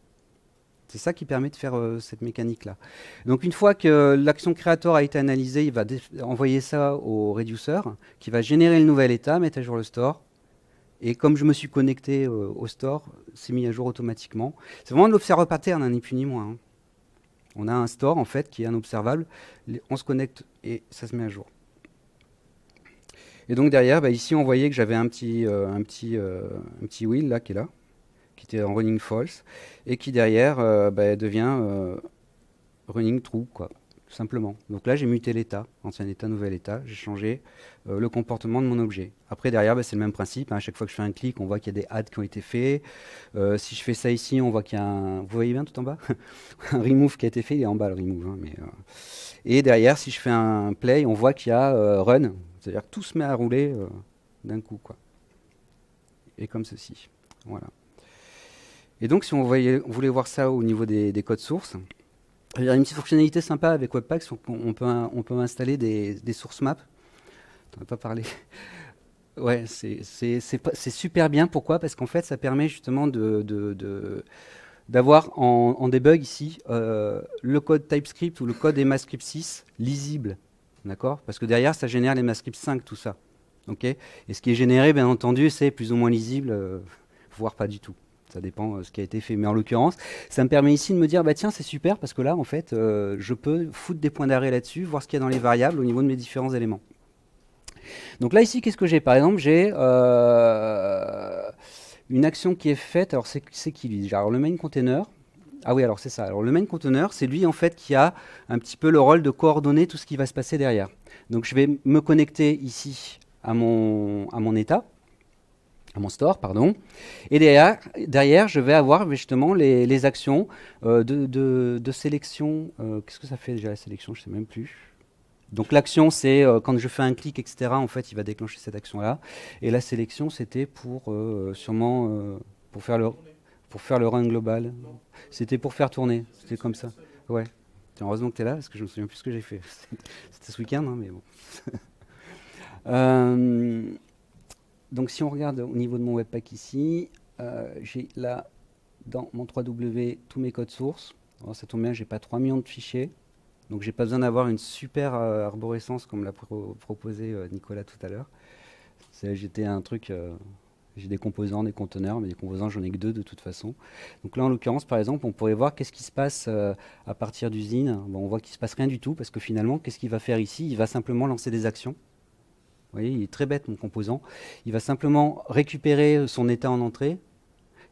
C'est ça qui permet de faire cette mécanique-là. Donc une fois que l'action créateur a été analysée, il va envoyer ça au reducer qui va générer le nouvel état, mettre à jour le store. Et comme je me suis connecté au store, c'est mis à jour automatiquement. C'est vraiment de l'observer pattern, ni plus ni moins. Hein. On a un store en fait qui est un observable. On se connecte et ça se met à jour. Et donc derrière, ici on voyait que j'avais un petit wheel là qui est là, qui était en running false et qui derrière devient running true quoi. Simplement. Donc là, j'ai muté l'état, ancien état, nouvel état. J'ai changé le comportement de mon objet. Après, derrière, c'est le même principe. Hein. À chaque fois que je fais un clic, on voit qu'il y a des adds qui ont été faits. Si je fais ça ici, on voit qu'il y a un... Vous voyez bien tout en bas un remove qui a été fait. Il est en bas, le remove. Hein, Et derrière, si je fais un play, on voit qu'il y a run. C'est-à-dire que tout se met à rouler d'un coup. Quoi. Et comme ceci. Voilà. Et donc, si on voulait voir ça au niveau des codes sources... Il y a une petite fonctionnalité sympa avec Webpack, on peut installer des source maps. On n'a pas parlé. Ouais, c'est super bien. Pourquoi? Parce qu'en fait, ça permet justement d'avoir en debug ici le code TypeScript ou le code EMAScript 6 lisible. D'accord? Parce que derrière, ça génère l'EMAScript 5, tout ça. Okay. Et ce qui est généré, bien entendu, c'est plus ou moins lisible, voire pas du tout. Ça dépend de ce qui a été fait. Mais en l'occurrence, ça me permet ici de me dire, tiens, c'est super, parce que là, en fait, je peux foutre des points d'arrêt là-dessus, voir ce qu'il y a dans les variables au niveau de mes différents éléments. Donc là, ici, qu'est-ce que j'ai? Par exemple, j'ai une action qui est faite. Alors, c'est qui lui? Alors, le main container. Ah oui, alors c'est ça. Alors, le main container, c'est lui, en fait, qui a un petit peu le rôle de coordonner tout ce qui va se passer derrière. Donc, je vais me connecter ici à mon état. À mon store, pardon. Et derrière, je vais avoir justement les actions de sélection. Qu'est-ce que ça fait déjà la sélection? Je ne sais même plus. Donc l'action, c'est quand je fais un clic, etc. En fait, il va déclencher cette action-là. Et la sélection, c'était pour sûrement pour faire le run global. C'était pour faire tourner. C'était comme ça. Ouais. Heureusement que tu es là, parce que je me souviens plus ce que j'ai fait. C'était ce week-end, hein, mais bon. Donc si on regarde au niveau de mon Webpack ici, j'ai là dans mon 3W tous mes codes sources. Alors, ça tombe bien, j'ai pas 3 millions de fichiers. Donc j'ai pas besoin d'avoir une super arborescence comme l'a proposé Nicolas tout à l'heure. J'étais un truc, j'ai des composants, des conteneurs, mais des composants j'en ai que 2 de toute façon. Donc là en l'occurrence par exemple, on pourrait voir qu'est-ce qui se passe à partir d'usine. Bon, on voit qu'il se passe rien du tout parce que finalement, qu'est-ce qu'il va faire ici? Il va simplement lancer des actions. Vous voyez, il est très bête mon composant. Il va simplement récupérer son état en entrée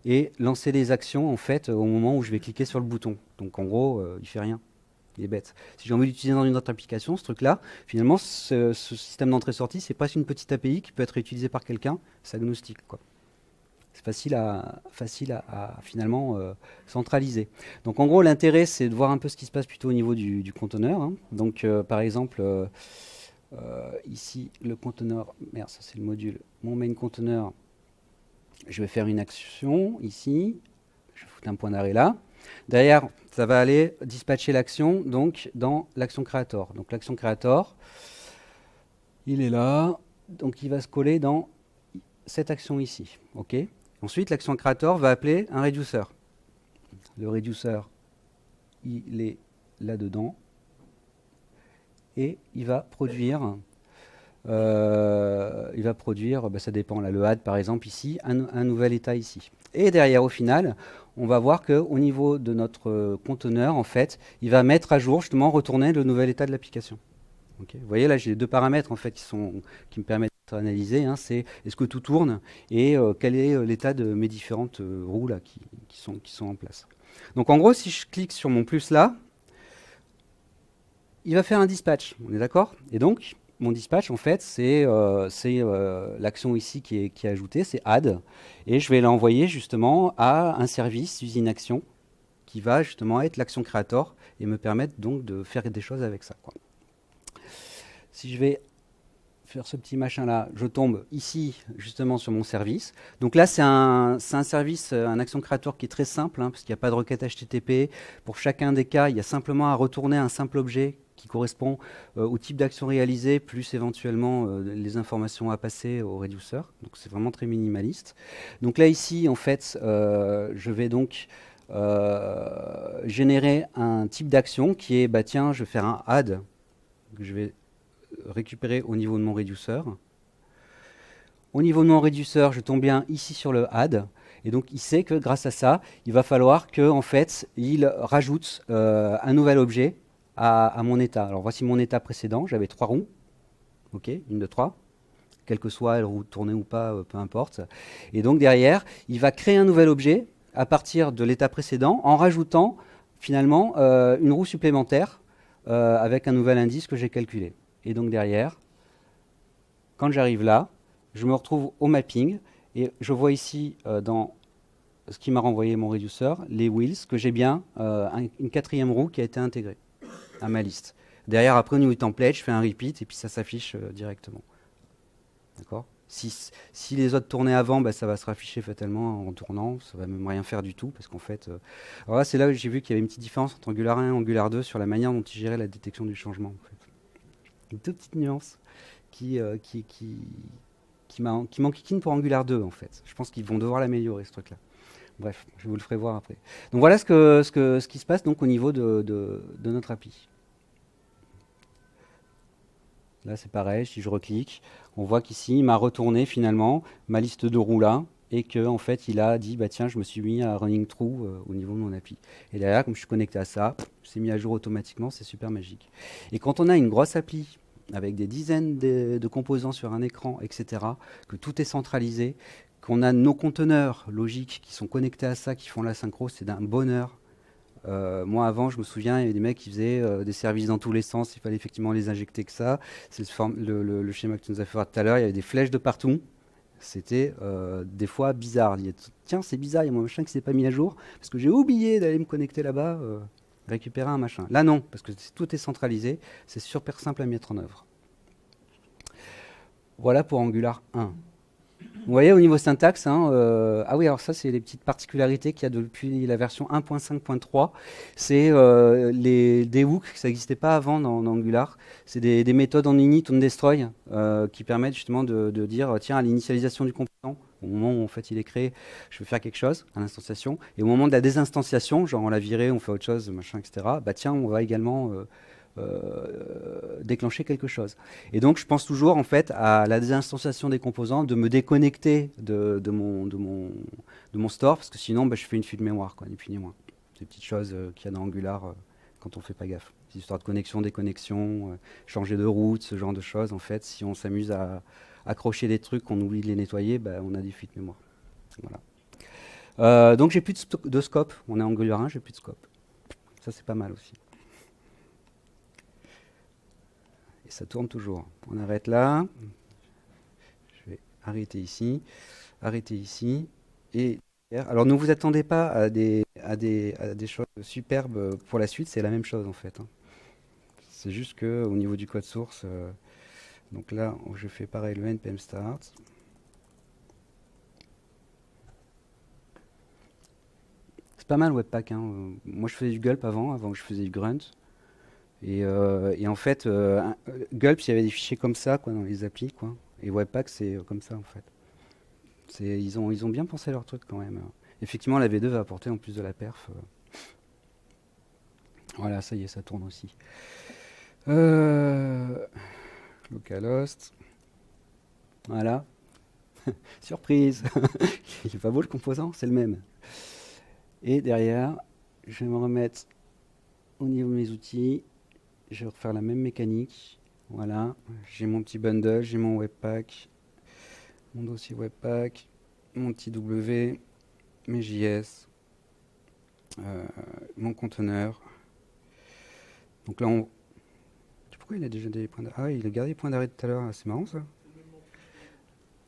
et lancer les actions en fait au moment où je vais cliquer sur le bouton. Donc en gros, il fait rien. Il est bête. Si j'ai envie d'utiliser dans une autre application, ce truc-là, finalement, ce système d'entrée-sortie, c'est presque une petite API qui peut être utilisée par quelqu'un. C'est agnostique, quoi. C'est facile à finalement centraliser. Donc en gros, l'intérêt, c'est de voir un peu ce qui se passe plutôt au niveau du conteneur, hein. Donc par exemple, ici, le conteneur, merde, ça c'est le module, mon main conteneur, je vais faire une action ici, je vais foutre un point d'arrêt là. Derrière, ça va aller dispatcher l'action donc dans l'action creator. Donc l'action creator, il est là, donc il va se coller dans cette action ici. Ok. Ensuite, l'action creator va appeler un reducer. Le reducer, il est là-dedans et il va produire, ça dépend, là, le add par exemple ici, un nouvel état ici. Et derrière, au final, on va voir qu'au niveau de notre conteneur, en fait, il va mettre à jour, justement, retourner le nouvel état de l'application. Okay. Vous voyez, là, j'ai deux paramètres en fait, qui me permettent d'analyser. Hein, c'est est-ce que tout tourne et quel est l'état de mes différentes roues là, qui sont en place. Donc en gros, si je clique sur mon plus là, il va faire un dispatch. On est d'accord? Et donc, mon dispatch, en fait, c'est l'action ici qui est ajoutée, c'est add. Et je vais l'envoyer justement à un service usine action qui va justement être l'action creator et me permettre donc de faire des choses avec ça, quoi. Si je vais faire ce petit machin-là, je tombe ici, justement, sur mon service. Donc là, c'est un service, un action creator qui est très simple, hein, parce qu'il n'y a pas de requête HTTP. Pour chacun des cas, il y a simplement à retourner un simple objet qui correspond au type d'action réalisée, plus éventuellement les informations à passer au reducer. Donc c'est vraiment très minimaliste. Donc là, ici, en fait, je vais donc générer un type d'action qui est, bah tiens, je vais faire un add, que je vais récupérer au niveau de mon reducer. Au niveau de mon reducer, je tombe bien ici sur le add. Et donc, il sait que grâce à ça, il va falloir que, en fait, il rajoute un nouvel objet à mon état. Alors, voici mon état précédent. J'avais 3 roues. OK, une de 3. Quelle que soit elle roue tournée ou pas, peu importe. Et donc, derrière, il va créer un nouvel objet à partir de l'état précédent en rajoutant, finalement, une roue supplémentaire avec un nouvel indice que j'ai calculé. Et donc derrière, quand j'arrive là, je me retrouve au mapping et je vois ici dans ce qui m'a renvoyé mon reducer, les wheels, que j'ai bien une 4e roue qui a été intégrée à ma liste. Derrière, après au niveau du template, je fais un repeat et puis ça s'affiche directement. D'accord ? Si les autres tournaient avant, bah, ça va se rafficher fatalement en tournant, ça va même rien faire du tout parce qu'en fait... alors là, c'est là où j'ai vu qu'il y avait une petite différence entre Angular 1 et Angular 2 sur la manière dont ils géraient la détection du changement. En fait. Une toute petite nuance qui m'enquiquine pour Angular 2 en fait. Je pense qu'ils vont devoir l'améliorer ce truc-là. Bref, je vous le ferai voir après. Donc voilà ce qui se passe donc au niveau de notre API. Là c'est pareil, si je reclique, on voit qu'ici il m'a retourné finalement ma liste de roues là et que en fait il a dit bah tiens je me suis mis à running true au niveau de mon API. Et derrière comme je suis connecté à ça, c'est mis à jour automatiquement, c'est super magique. Et quand on a une grosse appli avec des dizaines de composants sur un écran, etc., que tout est centralisé, qu'on a nos conteneurs logiques qui sont connectés à ça, qui font la synchro, c'est d'un bonheur. Moi avant, je me souviens, il y avait des mecs qui faisaient des services dans tous les sens, il fallait effectivement les injecter que ça. C'est le schéma que tu nous as fait voir tout à l'heure, il y avait des flèches de partout. C'était des fois bizarre. Tiens, c'est bizarre, il y a mon machin qui s'est pas mis à jour, parce que j'ai oublié d'aller me connecter là-bas, récupérer un machin. Là non, parce que tout est centralisé, c'est super simple à mettre en œuvre. Voilà pour Angular 1. Vous voyez au niveau syntaxe, hein, ah oui, alors ça c'est les petites particularités qu'il y a depuis la version 1.5.3. C'est des hooks, ça n'existait pas avant dans Angular. C'est des méthodes en init, on destroy, qui permettent justement de dire, tiens, à l'initialisation du composant, au moment où en fait il est créé, je veux faire quelque chose à l'instanciation, et au moment de la désinstanciation, genre on l'a viré, on fait autre chose, machin, etc. Bah tiens, on va également déclencher quelque chose. Et donc je pense toujours en fait à la désinstanciation des composants, de me déconnecter de mon store, parce que sinon bah, je fais une fuite de mémoire, quoi, ni plus ni moins. Des petites choses qu'il y a dans Angular quand on ne fait pas gaffe. Ces histoires de connexion, déconnexion, changer de route, ce genre de choses. En fait, si on s'amuse à accrocher des trucs qu'on oublie de les nettoyer, bah, on a des fuites mémoire. Voilà. Donc j'ai plus de scope. On est Angular 1, j'ai plus de scope. Ça c'est pas mal aussi. Et ça tourne toujours. On arrête là. Je vais arrêter ici. Arrêter ici. Et alors ne vous attendez pas à des choses superbes pour la suite, c'est la même chose en fait. Hein. C'est juste que au niveau du code source, donc là je fais pareil le npm start. C'est pas mal Webpack. Hein. Moi je faisais du gulp avant que je faisais du grunt. Et en fait, gulp, il y avait des fichiers comme ça quoi, dans les applis. Quoi. Et Webpack, c'est comme ça en fait. Ils ont bien pensé leur truc quand même. Effectivement, la V2 va apporter en plus de la perf. Voilà, ça y est, ça tourne aussi. Localhost. Voilà. Surprise. Il est pas beau le composant, c'est le même. Et derrière, je vais me remettre au niveau de mes outils. Je vais refaire la même mécanique. Voilà. J'ai mon petit bundle, j'ai mon Webpack, mon dossier Webpack, mon petit W, mes JS, mon conteneur. Donc là, pourquoi il a déjà des points d'arrêt? Ah, il a gardé les points d'arrêt tout à l'heure. C'est marrant ça.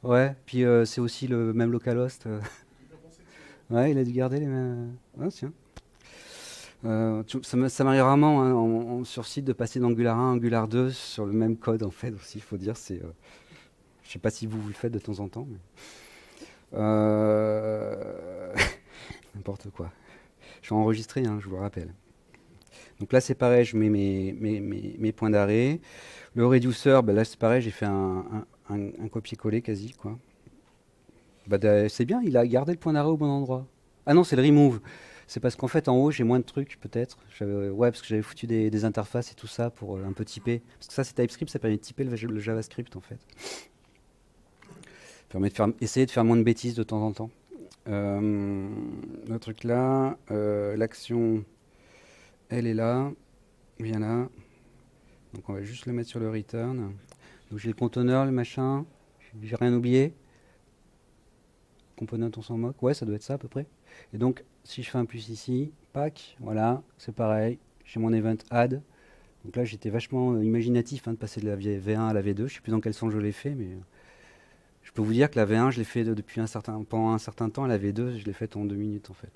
Ouais, puis c'est aussi le même localhost. Ouais, il a dû garder les mêmes. Ah, tiens. Ça m'arrive rarement hein, sur site de passer d'Angular 1 à Angular 2 sur le même code en fait aussi, il faut dire. Je sais pas si vous le faites de temps en temps. Mais... N'importe quoi. Je suis enregistré, hein, je vous le rappelle. Donc là c'est pareil, je mets mes points d'arrêt. Le reducer, ben là c'est pareil, j'ai fait un copier-coller quasi quoi. Bah, c'est bien, il a gardé le point d'arrêt au bon endroit. Ah non, c'est le remove. C'est parce qu'en fait, en haut, j'ai moins de trucs, peut-être. Ouais, parce que j'avais foutu des interfaces et tout ça pour un peu typer. Parce que ça, c'est TypeScript, ça permet de typer le JavaScript, en fait. Ça permet essayer de faire moins de bêtises de temps en temps. Le truc là, l'action, elle est là, bien là. Donc on va juste le mettre sur le return. Donc j'ai le conteneur, le machin. J'ai rien oublié. Component, on s'en moque. Ouais, ça doit être ça à peu près. Et donc, si je fais un plus ici, pack, voilà, c'est pareil. J'ai mon event add. Donc là, j'étais vachement imaginatif hein, de passer de la V1 à la V2. Je sais plus dans quel sens je l'ai fait, mais je peux vous dire que la V1, je l'ai fait pendant un certain temps. Et la V2, je l'ai faite en 2 minutes en fait.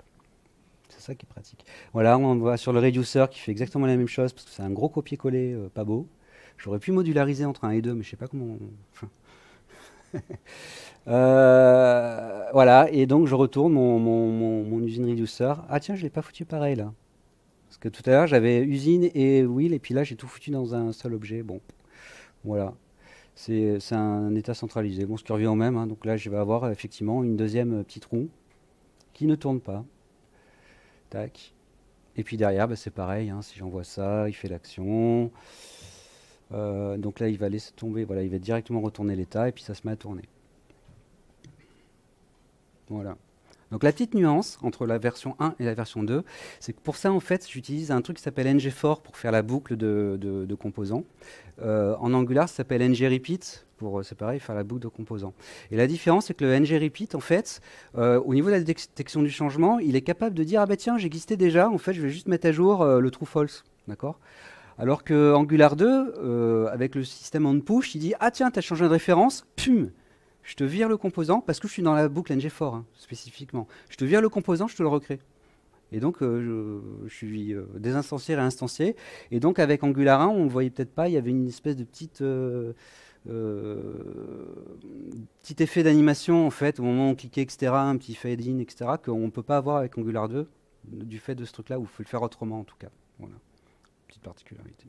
C'est ça qui est pratique. Voilà, on va sur le reducer qui fait exactement la même chose parce que c'est un gros copier-coller pas beau. J'aurais pu modulariser entre un et deux, mais je sais pas comment. Enfin, voilà, et donc je retourne mon usine reducer. Ah tiens, je l'ai pas foutu pareil là. Parce que tout à l'heure j'avais usine et wheel, et puis là j'ai tout foutu dans un seul objet. Bon, voilà. C'est un état centralisé. Bon, ce qui revient au même. Hein. Donc là je vais avoir effectivement une deuxième petite roue qui ne tourne pas. Tac. Et puis derrière, bah, c'est pareil. Hein. Si j'envoie ça, il fait l'action. Donc là il va laisser tomber. Voilà, il va directement retourner l'état et puis ça se met à tourner. Voilà. Donc la petite nuance entre la version 1 et la version 2, c'est que pour ça, en fait, j'utilise un truc qui s'appelle ngFor pour faire la boucle de composants. En Angular, ça s'appelle ngRepeat pour, c'est pareil, faire la boucle de composants. Et la différence, c'est que le ngRepeat, en fait, au niveau de la détection du changement, il est capable de dire, ah bah tiens, j'existais déjà, en fait, je vais juste mettre à jour le true false. D'accord ? Alors que Angular 2, avec le système onPush, il dit, ah tiens, tu as changé de référence, pum, je te vire le composant, parce que je suis dans la boucle ngFor, hein, spécifiquement. Je te vire le composant, je te le recrée. Et donc, je suis désinstancié, réinstancié. Et donc, avec Angular 1, on ne le voyait peut-être pas, il y avait une espèce de petit effet d'animation, en fait, au moment où on cliquait, etc., un petit fade-in, etc., qu'on ne peut pas avoir avec Angular 2, du fait de ce truc-là, ou il faut le faire autrement, en tout cas. Voilà, petite particularité.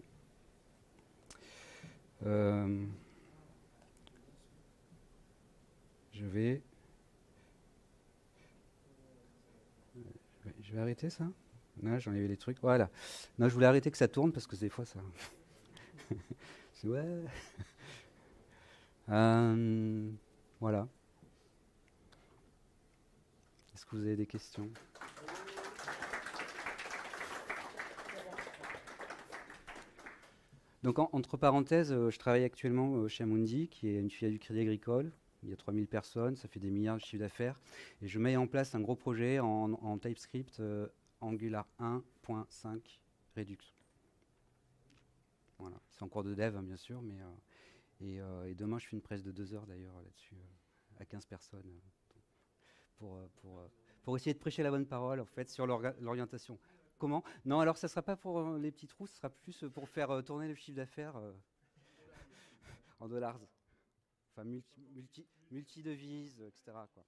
Je vais arrêter ça. Là, j'ai enlevé les trucs. Voilà. Non, je voulais arrêter que ça tourne parce que des fois ça. Ouais. Voilà. Est-ce que vous avez des questions? Donc entre parenthèses, je travaille actuellement chez Amundi, qui est une filiale du Crédit Agricole. Il y a 3000 personnes, ça fait des milliards de chiffre d'affaires. Et je mets en place un gros projet en TypeScript Angular 1.5 Redux. Voilà. C'est en cours de dev, hein, bien sûr, mais et demain je fais une presse de 2 heures d'ailleurs là-dessus, à 15 personnes, pour essayer de prêcher la bonne parole en fait sur l'orientation. Comment? Non, alors ça sera pas pour les petits trous, ce sera plus pour faire tourner le chiffre d'affaires en dollars. Enfin, multi-devises, etc., quoi.